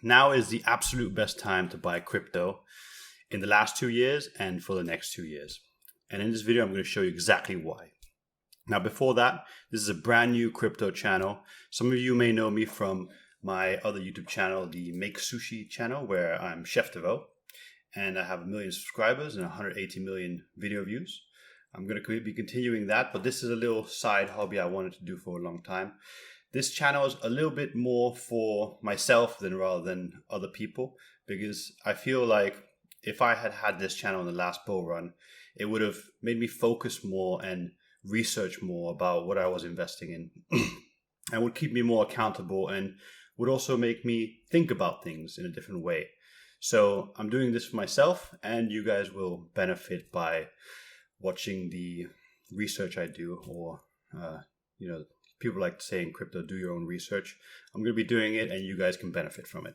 Now is the absolute best time to buy crypto in the last 2 years and for the next 2 years. And in this video, I'm going to show you exactly why. Now, before that, this is a brand new crypto channel. Some of you may know me from my other YouTube channel, the Make Sushi channel, where I'm Chef Devo, and I have 1 million subscribers and 180 million video views. I'm going to be continuing that, but this is a little side hobby I wanted to do for a long time. This channel is a little bit more for myself rather than other people, because I feel like if I had had this channel in the last bull run, it would have made me focus more and research more about what I was investing in and would keep me more accountable and would also make me think about things in a different way. So I'm doing this for myself, and you guys will benefit by watching the research I do, or people like to say in crypto, do your own research. I'm going to be doing it, and you guys can benefit from it.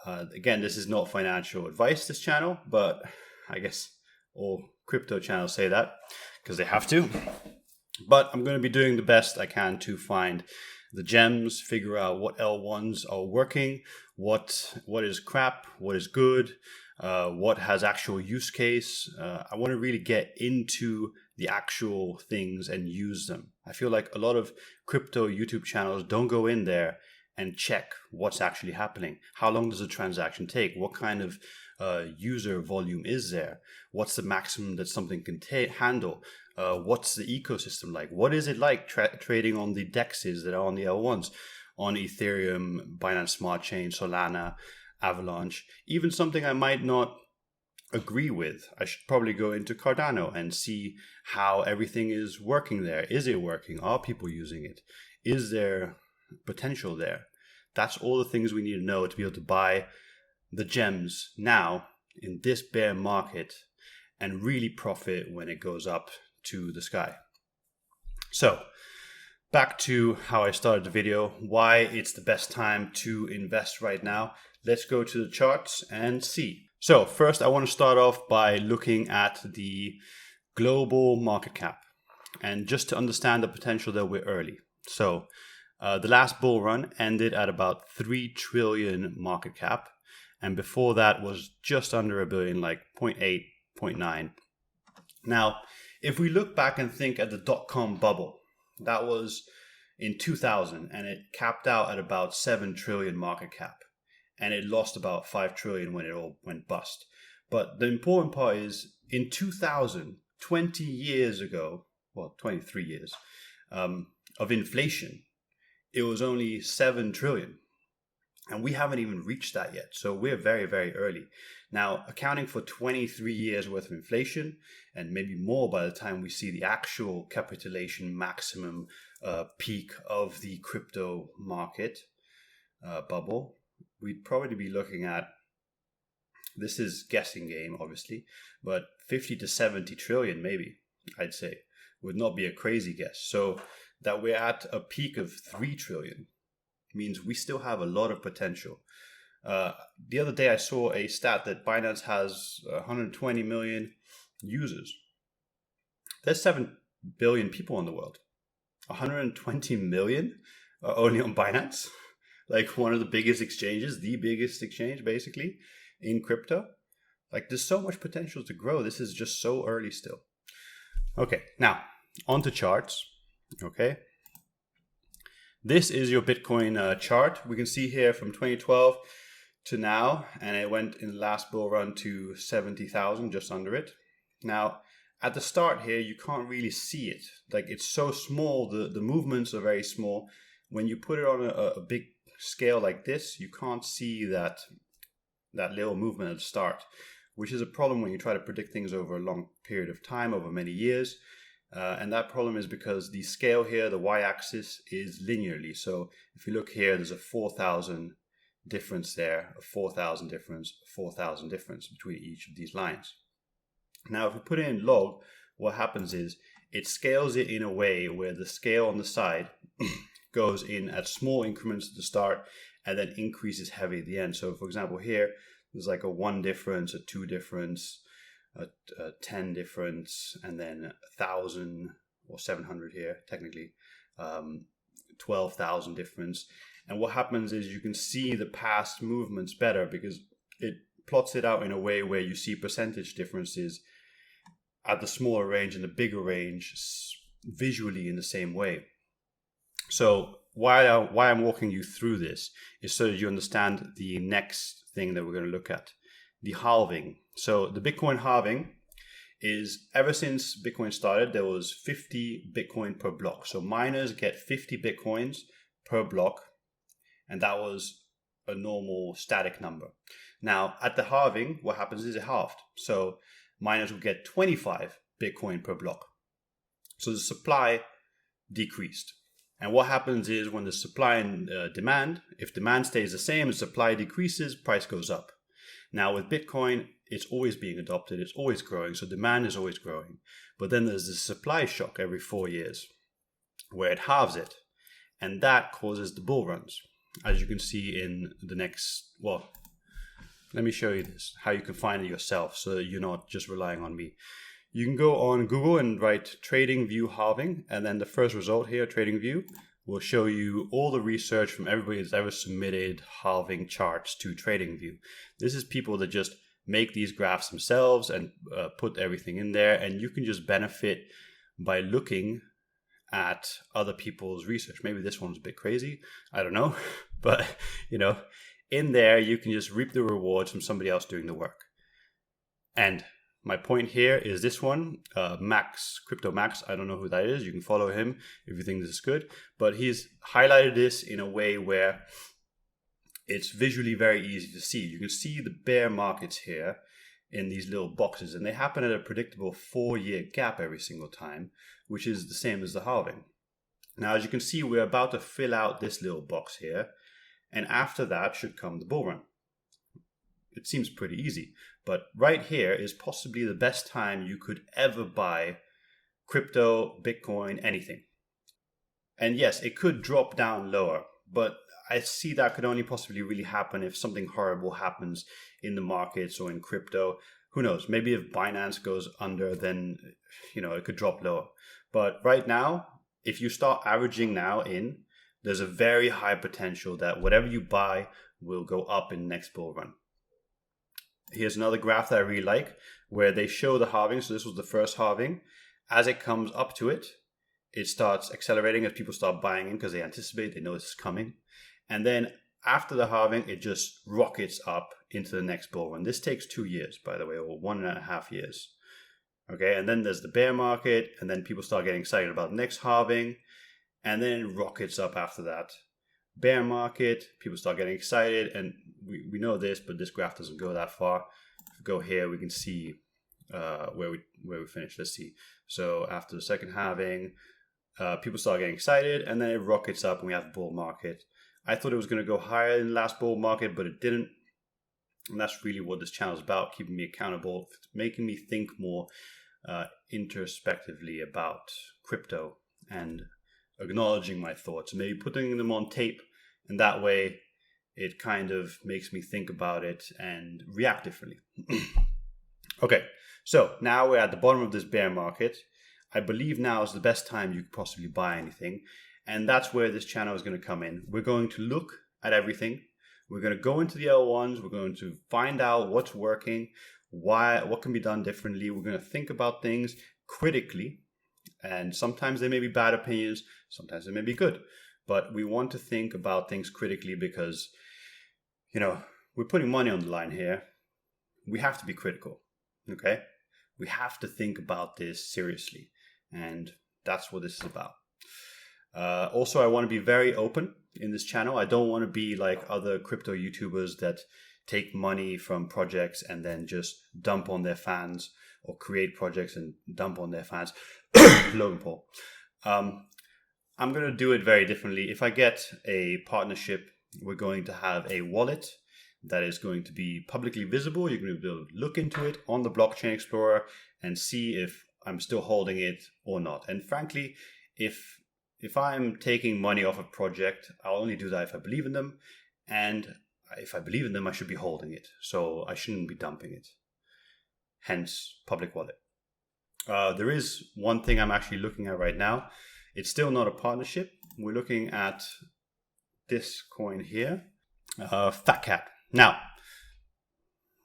Again, this is not financial advice, this channel, but I guess all crypto channels say that because they have to. But I'm going to be doing the best I can to find the gems, figure out what L1s are working, what is crap, what is good, what has actual use case. I want to really get into the actual things and use them. I feel like a lot of crypto YouTube channels don't go in there and check what's actually happening. How long does a transaction take? What kind of user volume is there? What's the maximum that something can handle? What's the ecosystem like? What is it like trading on the DEXs that are on the L1s, on Ethereum, Binance Smart Chain, Solana, Avalanche? Even something I might not agree with, I should probably go into Cardano and see how everything is working there. Is it working? Are people using it? Is there potential there? That's all the things we need to know to be able to buy the gems now in this bear market and really profit when it goes up to the sky. So back to how I started the video, why it's the best time to invest right now. Let's go to the charts and see. So first, I want to start off by looking at the global market cap, and just to understand the potential that we're early. So the last bull run ended at about 3 trillion market cap, and before that was just under a billion, like 0.8, 0.9. Now, if we look back and think at the dot-com bubble, that was in 2000, and it capped out at about 7 trillion market cap. And it lost about 5 trillion when it all went bust. But the important part is, in 2000, 20 years ago, well, 23 years, of inflation, it was only 7 trillion. And we haven't even reached that yet. So we're very, very early. Now, accounting for 23 years worth of inflation, and maybe more by the time we see the actual capitalization maximum peak of the crypto market bubble, we'd probably be looking at, this is guessing game, obviously, but 50 to 70 trillion, maybe, I'd say, would not be a crazy guess. So that we're at a peak of 3 trillion means we still have a lot of potential. The other day I saw a stat that Binance has 120 million users. There's 7 billion people in the world. 120 million are only on Binance. Like one of the biggest exchanges, the biggest exchange basically in crypto. Like there's so much potential to grow. This is just so early still. Okay, now on to charts. Okay. This is your Bitcoin chart. We can see here from 2012 to now, and it went in the last bull run to 70,000, just under it. Now, at the start here, you can't really see it. Like it's so small, the movements are very small. When you put it on a big scale like this, you can't see that little movement at the start, which is a problem when you try to predict things over a long period of time, over many years. And that problem is because the scale here, the y-axis, is linearly. So if you look here, there's a 4,000 difference there, a 4,000 difference, a 4,000 difference between each of these lines. Now, if we put it in log, what happens is it scales it in a way where the scale on the side goes in at small increments at the start and then increases heavy at the end. So for example, here, there's like a 1 difference, a 2 difference, a 10 difference, and then 1,000 or 700 here, technically, 12,000 difference. And what happens is you can see the past movements better because it plots it out in a way where you see percentage differences at the smaller range and the bigger range visually in the same way. So why I'm walking you through this is so that you understand the next thing that we're going to look at, the halving. So the Bitcoin halving is, ever since Bitcoin started, there was 50 Bitcoin per block. So miners get 50 Bitcoins per block, and that was a normal static number. Now at the halving, what happens is it halved. So miners will get 25 Bitcoin per block. So the supply decreased. And what happens is when the supply and demand, if demand stays the same and supply decreases, price goes up. Now with Bitcoin, it's always being adopted, it's always growing, so demand is always growing. But then there's this supply shock every 4 years where it halves it. And that causes the bull runs. As you can see in the next, well, let me show you this, how you can find it yourself so that you're not just relying on me. You can go on Google and write TradingView halving, and then the first result here, TradingView, will show you all the research from everybody that's ever submitted halving charts to TradingView. This is people that just make these graphs themselves and put everything in there, and you can just benefit by looking at other people's research. Maybe this one's a bit crazy, I don't know, but in there you can just reap the rewards from somebody else doing the work. And my point here is this one, Max, Crypto Max. I don't know who that is. You can follow him if you think this is good. But he's highlighted this in a way where it's visually very easy to see. You can see the bear markets here in these little boxes, and they happen at a predictable 4-year gap every single time, which is the same as the halving. Now, as you can see, we're about to fill out this little box here, and after that should come the bull run. It seems pretty easy, but right here is possibly the best time you could ever buy crypto, Bitcoin, anything. And yes, it could drop down lower, but I see that could only possibly really happen if something horrible happens in the markets or in crypto. Who knows? Maybe if Binance goes under, then it could drop lower. But right now, if you start averaging now there's a very high potential that whatever you buy will go up in the next bull run. Here's another graph that I really like where they show the halving. So this was the first halving. As it comes up to it, it starts accelerating as people start buying in because they anticipate, they know this is coming. And then after the halving, it just rockets up into the next bull run. This takes 2 years, by the way, or 1.5 years. Okay, and then there's the bear market, and then people start getting excited about the next halving, and then it rockets up after that. Bear market, people start getting excited, and we know this, but this graph doesn't go that far. If we go here, we can see where we finish. Let's see. So after the second halving, people start getting excited, and then it rockets up, and we have a bull market. I thought it was going to go higher in the last bull market, but it didn't. And that's really what this channel is about, keeping me accountable, making me think more introspectively about crypto and acknowledging my thoughts, maybe putting them on tape, and that way it kind of makes me think about it and react differently. Okay, so now we're at the bottom of this bear market. I believe now is the best time you could possibly buy anything, and that's where this channel is going to come in. We're going to look at everything. We're going to go into the L1s. We're going to find out what's working, what can be done differently. We're going to think about things critically. And sometimes they may be bad opinions, sometimes they may be good. But we want to think about things critically because, we're putting money on the line here. We have to be critical, okay? We have to think about this seriously. And that's what this is about. Also, I want to be very open in this channel. I don't want to be like other crypto YouTubers that take money from projects and then just dump on their fans, or create projects and dump on their fans. Logan Paul. I'm going to do it very differently. If I get a partnership, we're going to have a wallet that is going to be publicly visible. You're going to be able to look into it on the Blockchain Explorer and see if I'm still holding it or not. And frankly, if I'm taking money off a project, I'll only do that if I believe in them. And if I believe in them, I should be holding it. So I shouldn't be dumping it. Hence, public wallet. There is one thing I'm actually looking at right now. It's still not a partnership, we're looking at this coin here, Fat Cat. Now,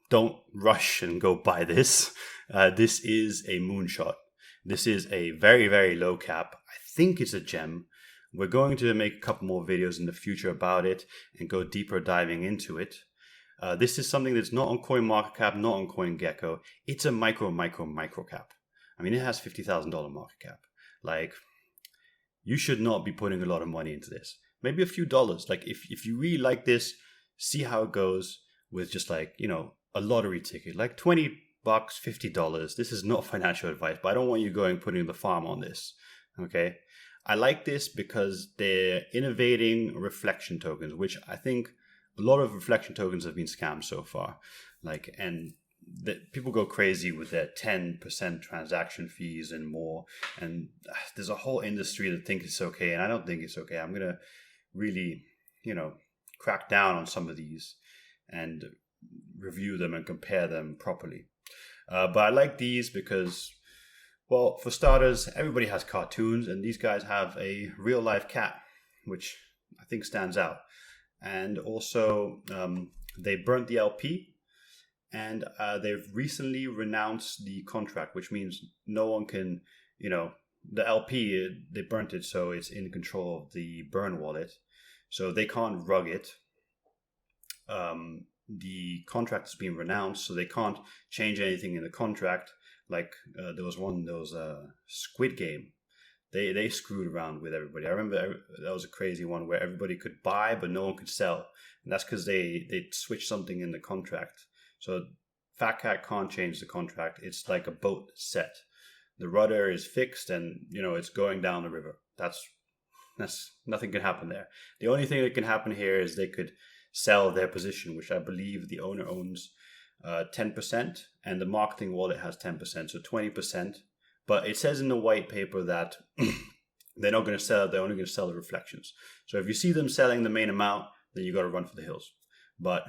don't rush and go buy this. This is a moonshot. This is a very, very low cap. I think it's a gem. We're going to make a couple more videos in the future about it and go deeper diving into it. This is something that's not on CoinMarketCap, not on CoinGecko. It's a micro cap. I mean, it has $50,000 market cap. Like, you should not be putting a lot of money into this. Maybe a few dollars. Like, if you really like this, see how it goes with just like, you know, a lottery ticket. Like $20, $50. This is not financial advice, but I don't want you going putting the farm on this. Okay? I like this because they're innovating reflection tokens, which I think a lot of reflection tokens have been scammed so far. Like, and people go crazy with their 10% transaction fees and more. And there's a whole industry that thinks it's okay, and I don't think it's okay. I'm going to really, you know, crack down on some of these and review them and compare them properly. But I like these because, well, for starters, everybody has cartoons, and these guys have a real life cat, which I think stands out. And also, they burnt the LP, and they've recently renounced the contract, which means no one can, you know, the LP, they burnt it, so it's in control of the burn wallet. So they can't rug it. The contract has been renounced, so they can't change anything in the contract. Like there was a Squid Game. They screwed around with everybody. I remember that was a crazy one where everybody could buy, but no one could sell. And that's because they switched something in the contract. So Fat Cat can't change the contract. It's like a boat set. The rudder is fixed, and you know it's going down the river. That's nothing can happen there. The only thing that can happen here is they could sell their position, which I believe the owner owns 10%, and the marketing wallet has 10%, so 20%. But it says in the white paper that they're not going to sell it, they're only going to sell the reflections. So if you see them selling the main amount, then you got to run for the hills. But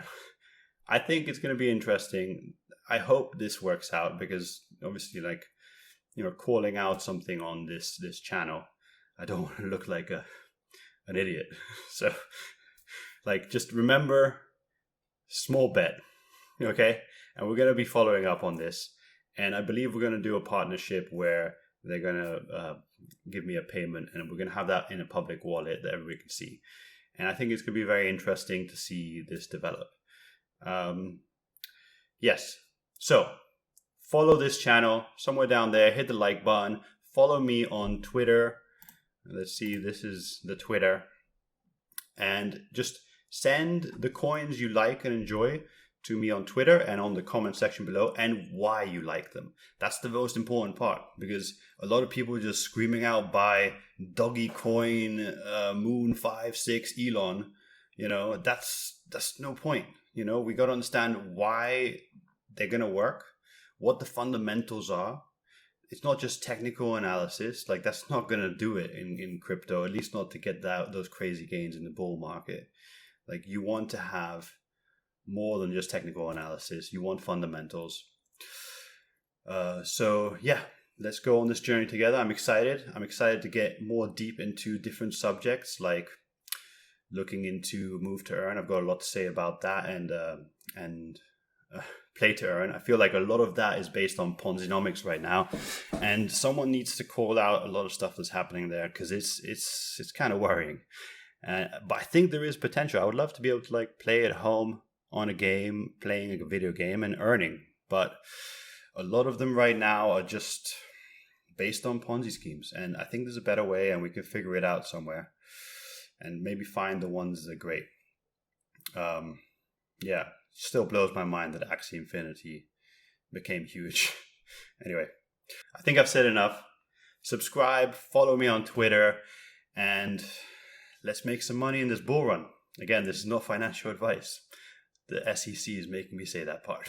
I think it's going to be interesting. I hope this works out because obviously, like, you know, calling out something on this channel, I don't want to look like an idiot. So, like, just remember, small bet, okay? And we're going to be following up on this. And I believe we're going to do a partnership where they're going to give me a payment, and we're going to have that in a public wallet that everybody can see. And I think it's going to be very interesting to see this develop. Yes. So follow this channel somewhere down there. Hit the like button. Follow me on Twitter. Let's see. This is the Twitter. And just send the coins you like and enjoy to me on Twitter and on the comment section below, and why you like them. That's the most important part, because a lot of people are just screaming out buy Doggy Coin, Moon 5/6 Elon. You know, that's no point. You know, we got to understand why they're going to work, what the fundamentals are. It's not just technical analysis. Like, that's not going to do it in crypto, at least not to get those crazy gains in the bull market. Like, you want to have more than just technical analysis. You want fundamentals. So yeah, let's go on this journey together. I'm excited. I'm excited to get more deep into different subjects, like looking into move to earn. I've got a lot to say about that, and play to earn. I feel like a lot of that is based on Ponzinomics right now, and someone needs to call out a lot of stuff that's happening there, because it's kind of worrying. But I think there is potential. I would love to be able to like play at home on a game, playing a video game and earning. But a lot of them right now are just based on Ponzi schemes. And I think there's a better way, and we can figure it out somewhere and maybe find the ones that are great. Yeah, still blows my mind that Axie Infinity became huge. Anyway, I think I've said enough. Subscribe, follow me on Twitter, and let's make some money in this bull run. Again, this is not financial advice. The SEC is making me say that part.